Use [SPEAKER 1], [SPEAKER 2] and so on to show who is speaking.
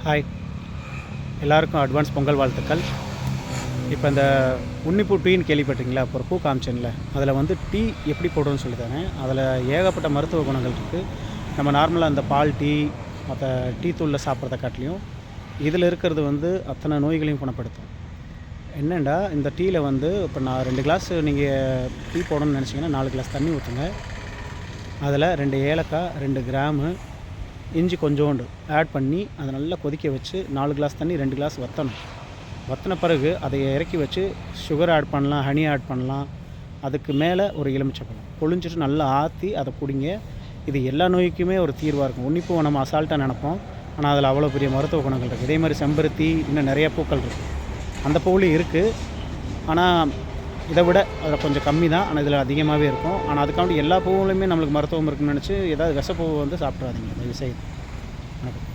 [SPEAKER 1] Hi, எல்லாருக்கும் advance Pongal வாழ்த்துக்கள். இப்போ இந்த உன்னிப்பூ டீன்னு கேள்விப்பட்டிங்களா? இப்போ ஒரு பூ காமிச்சேன்ல, அதில் வந்து டீ எப்படி போடுறோன்னு சொல்லி தரேன். அதில் ஏகப்பட்ட மருத்துவ குணங்கள் இருக்குது. நம்ம நார்மலாக அந்த பால் டீ மற்ற டீ தூளில் சாப்பிட்றத காட்டிலையும் இதில் இருக்கிறது வந்து அத்தனை நோய்களையும் குணப்படுத்தும். என்னென்னா, இந்த டீயில் வந்து இப்போ நான் 2 கிளாஸ் நீங்கள் டீ போடணும்னு நினச்சிங்கன்னா 4 கிளாஸ் தண்ணி ஊற்றுங்க. அதில் 2 ஏலக்காய், 2 கிராமு இஞ்சி கொஞ்சோண்டு ஆட் பண்ணி அதை நல்லா கொதிக்க வச்சு 4 கிளாஸ் தண்ணி 2 கிளாஸ் வற்றணும். வற்றின பிறகு அதை இறக்கி வச்சு சுகர் ஆட் பண்ணலாம், ஹனி ஆட் பண்ணலாம். அதுக்கு மேலே ஒரு எலுமிச்சைப்பழம் பொழிஞ்சிட்டு நல்லா ஆற்றி அதை குடிங்க. இது எல்லா நோய்க்குமே ஒரு தீர்வாக இருக்கும். உன்னிப்பூவை நம்ம அசால்ட்டாக நினைப்போம், ஆனால் அதில் அவ்வளோ பெரிய மருத்துவ குணங்கள் இருக்குது. இதே மாதிரி செம்பருத்தி, இன்னும் நிறைய பூக்கள் இருக்குது. அந்த பூவிலையும் இருக்குது, ஆனால் இதை விட அதில் கொஞ்சம் கம்மி தான். ஆனால் இதில் அதிகமாகவே இருக்கும். ஆனால் அதுக்காண்டி எல்லா பூவுலையுமே நம்மளுக்கு மருத்துவம் இருக்குன்னு நினச்சி ஏதாவது விஷப்பூவை வந்து சாப்பிட்றாதீங்க தயவுசெய்து. வணக்கம்.